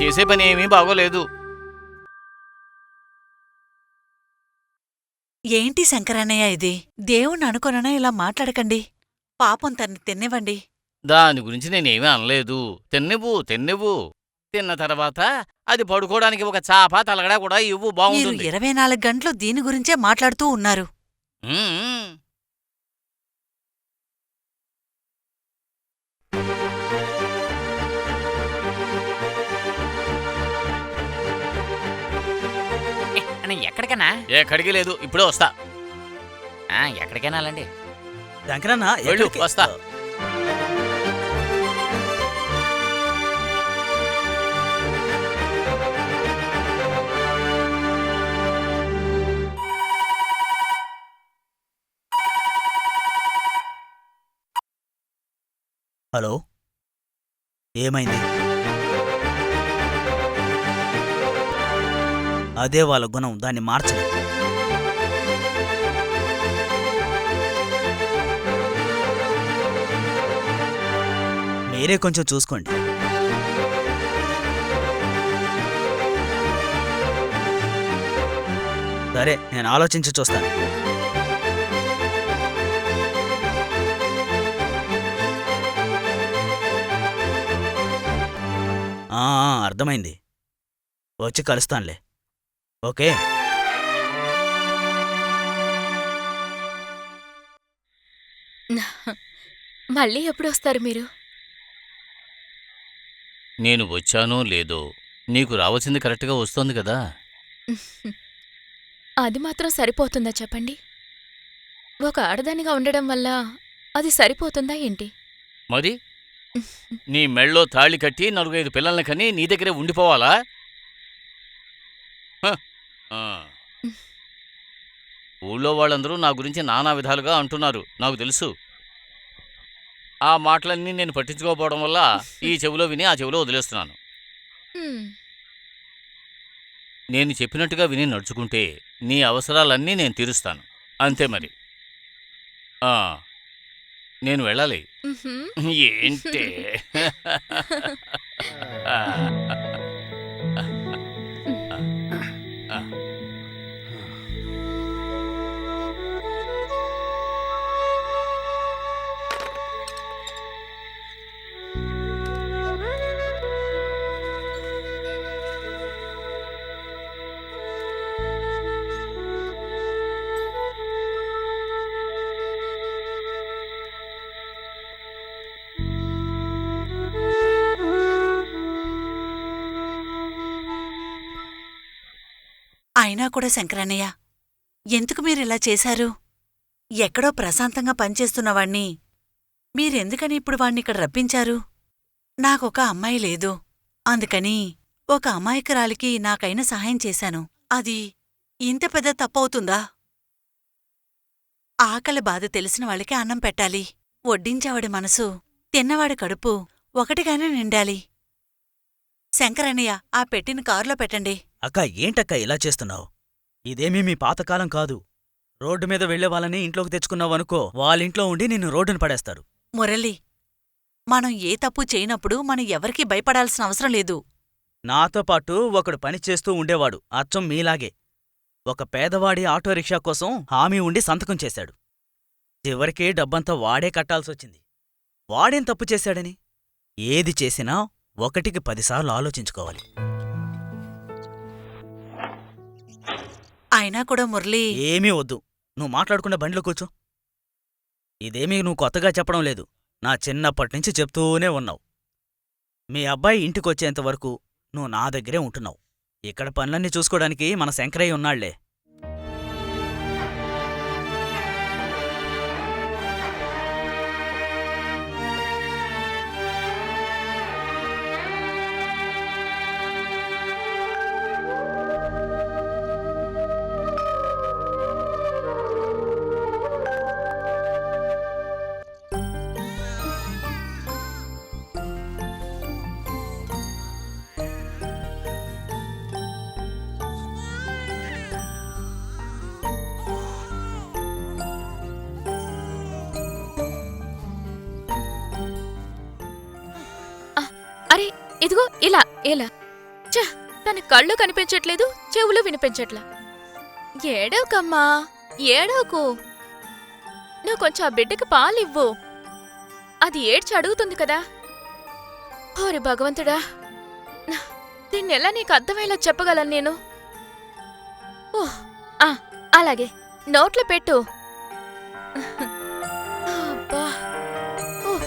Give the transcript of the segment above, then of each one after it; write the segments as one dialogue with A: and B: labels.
A: చేసే పని ఏమీ బాగోలేదు.
B: ఏంటి శంకరన్నయ్య ఇది? దేవుణ్ణి అనుకొనైనా ఇలా మాట్లాడకండి. పాపం తన్ని తిన్నివ్వండి.
A: దాని గురించి నేనేమీ అనలేదు. తిన్నివ్వు. తిన్న తర్వాత అది పడుకోవడానికి ఒక చాప తలగడా కూడా ఇవ్వు,
B: మీరు
A: బాగుంటుంది.
B: 24 గంటలు దీని గురించే మాట్లాడుతూ ఉన్నారు.
A: ఉమ్.
C: ఎక్కడికైనా
A: ఎక్కడికి లేదు, ఇప్పుడే వస్తా.
C: ఎక్కడికైనా అలాండి.
D: శంకరన్న
A: వెళ్ళు,
D: ఎక్కడికి?
A: వస్తా.
D: హలో, ఏమైంది? అదే వాళ్ళ గుణం, దాన్ని మార్చలేదు. మీరే కొంచెం చూసుకోండి. సరే, నేను ఆలోచించి చూస్తాను. అర్థమైంది. వచ్చి కలుస్తానులే. ఓకే.
E: మళ్ళీ ఎప్పుడు వస్తారు మీరు?
A: నేను వచ్చానో లేదో నీకు రావాల్సింది కరెక్ట్గా వస్తోంది కదా.
E: అది మాత్రం సరిపోతుందా చెప్పండి? ఒక ఆడదానిగా ఉండడం వల్ల అది సరిపోతుందా ఏంటి?
A: మరి నీ మెళ్ళో తాళి కట్టి 4-5 పిల్లల్ని కని నీ దగ్గరే ఉండిపోవాలా? హ, ఆ. ఊళ్ళో వాళ్ళందరూ నా గురించి నానా విధాలుగా అంటున్నారు, నాకు తెలుసు. ఆ మాటలన్నీ నేను పట్టించుకోకపోవడం వల్ల ఈ చెవిలో విని ఆ చెవిలో వదిలేస్తున్నాను.
E: హ్మ్.
A: నేను చెప్పినట్టుగా విని నడుచుకుంటే నీ అవసరాలన్నీ నేను తీరుస్తాను, అంతే మరి. ఆ, నేను వెళ్ళాలి.
E: మ్హూ.
A: ఏంటే?
B: అయినా కూడా శంకరన్నయ్య, ఎందుకు మీరిలా చేశారు? ఎక్కడో ప్రశాంతంగా పనిచేస్తున్నవాణ్ణి మీరెందుకని ఇప్పుడు వాణ్ణిక్కడ రప్పించారు? నాకొక అమ్మాయి లేదు, అందుకని ఒక అమాయకురాలికి నాకైన సహాయం చేశాను. అది ఇంత పెద్ద తప్పవుతుందా? ఆకలి బాధ తెలిసిన వాళ్ళకి అన్నం పెట్టాలి. వడ్డించేవాడి మనసు, తిన్నవాడి కడుపు ఒకటిగానే నిండాలి. శంకరన్నయ్య, ఆ పెట్టిన కారులో పెట్టండి.
D: అక్క, ఏంటక్క ఇలా చేస్తున్నావు? ఇదేమీ మీ పాతకాలం కాదు. రోడ్డు మీద వెళ్లే వాళ్ళని ఇంట్లోకి తెచ్చుకున్నావనుకో, వాళ్ళింట్లో ఉండి నిన్ను రోడ్డున పడేస్తారు.
B: మురళి, మనం ఏ తప్పు చేయనప్పుడు మనం ఎవరికీ భయపడాల్సిన అవసరం లేదు.
D: నాతో పాటు ఒకడు పనిచేస్తూ ఉండేవాడు, అచ్చం మీలాగే. ఒక పేదవాడి ఆటో రిక్షా కోసం హామీ ఉండి సంతకం చేశాడు. చివరికి డబ్బంతా వాడే కట్టాల్సొచ్చింది. వాడేం తప్పు చేశాడని? ఏది చేసినా 1కి 10 సార్లు ఆలోచించుకోవాలి.
B: అయినా కూడా మురళి,
D: ఏమీ వద్దు, నువ్వు మాట్లాడకుండా బండిలో కూర్చో. ఇదేమీ నువ్వు కొత్తగా చెప్పడం లేదు, నా చిన్నప్పటినుంచి చెప్తూనే ఉన్నావు. మీ అబ్బాయి ఇంటికొచ్చేంతవరకు నువ్వు నా దగ్గరే ఉంటున్నావు. ఇక్కడ పనులన్నీ చూసుకోవడానికి మన శంకరయ్య ఉన్నాళ్లే.
E: అరే ఇదిగో ఇలా ఇలా ఛ! తన కళ్ళు కనిపించట్లేదు, చెవులు వినిపించట్లా. ఏడవకమ్మా, ఏడవకు. నువ్వు కొంచెం ఆ బిడ్డకి పాలివ్వు. అది ఏడ్చి అడుగుతుంది కదా. ఓరి భగవంతుడా, దీన్నెలా నీకు అర్థమయ్యేలా చెప్పగలను నేను? ఓహ్, ఆ, అలాగే నోట్లో పెట్టు. అబ్బా, ఓహ్.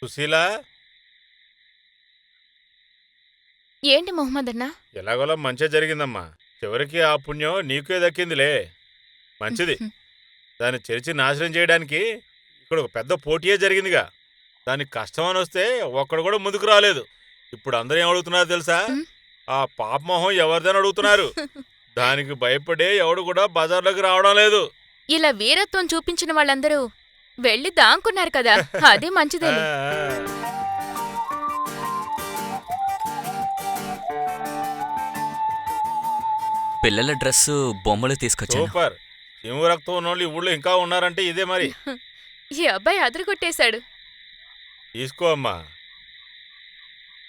F: సుశీల,
E: ఏంటి మొహమ్మద్ అన్నా?
F: ఎలాగోలా మంచిగా జరిగిందమ్మా. చివరికి ఆ పుణ్యం నీకే దక్కిందిలే. మంచిది. దాన్ని చెరిచి నాశనం చేయడానికి ఇక్కడ ఒక పెద్ద పోటీయే జరిగిందిగా. దానికి కష్టం అని వస్తే ఒక్కడు కూడా ముందుకు రాలేదు. ఇప్పుడు అందరూ ఏం అడుగుతున్నారు తెలుసా? ఆ పాపమోహం ఎవరిదని అడుగుతున్నారు. దానికి భయపడే ఎవడు కూడా బజార్లోకి రావడం లేదు.
E: ఇలా వీరత్వం చూపించిన వాళ్ళందరూ వెళ్ళి దాంకున్నారు కదా, అదే మంచిదే.
C: పిల్లల డ్రెస్సు బొమ్మలు తీసుకొచ్చాను.
F: సూపర్. చీము రక్తం ఉన్నోళ్ళు ఈ ఊళ్ళో ఇంకా ఉన్నారంటే ఇదే మరి.
E: ఈ అబ్బాయి అదరగొట్టేశాడు.
F: తీసుకో అమ్మా.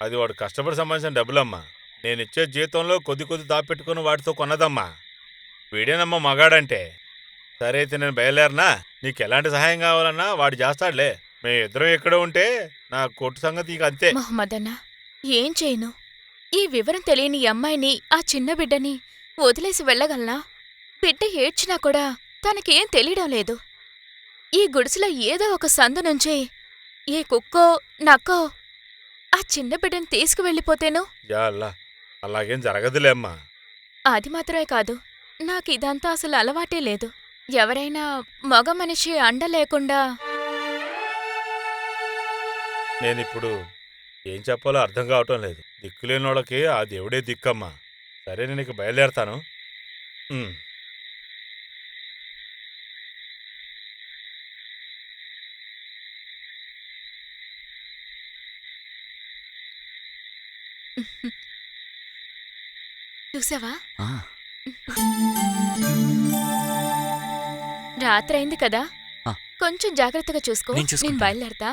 F: అది వాడు కష్టపడి సంపాదించిన డబ్బులమ్మా. నేనిచ్చే జీతంలో కొద్ది కొద్ది దాపెట్టుకుని వాటితో కొన్నదమ్మా. వీడేనమ్మా మగాడంటే. సరే అయితే నేను బయలుదేరనా? నీకు ఎలాంటి సహాయం కావాలన్నా వాడు చేస్తాడులే. మేమిద్దరం ఎక్కడ ఉంటే నా కొట్టు సంగతి ఇక అంతే.
E: మొహమ్మద్ అన్నా, ఏం చేయను? ఈ వివరం తెలియని ఈ అమ్మాయిని, ఆ చిన్న బిడ్డని వదిలేసి వెళ్ళగలనా? బిడ్డ ఏడ్చినా కూడా తనకేం తెలియడం లేదు. ఈ గుడిసెలో ఏదో ఒక సందు నుంచి ఏ కుక్కో నక్కో ఆ చిన్న బిడ్డని తీసుకువెళ్ళిపోతేను.
F: యా అల్లా, అలాగేం జరగదులే అమ్మా.
E: అది మాత్రమే కాదు, నాకిదంతా అసలు అలవాటే లేదు. ఎవరైనా మగ మనిషి అండ లేకుండా.
F: నేనిప్పుడు ఏం చెప్పాలో అర్థం కావటం లేదు. దిక్కులేనోళ్ళకి ఆ దేవుడే దిక్కమ్మా. సరే నేను ఇక బయలుదేరతాను.
E: చూసావా,
C: ఆ,
E: రాత్రైంది కదా,
C: ఆ.
E: కొంచెం జాగ్రత్తగా చూసుకో.
C: నేను
E: నేను
C: చూసుకుంటాను.
E: బయలుదేరతా.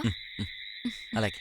C: అలాగే.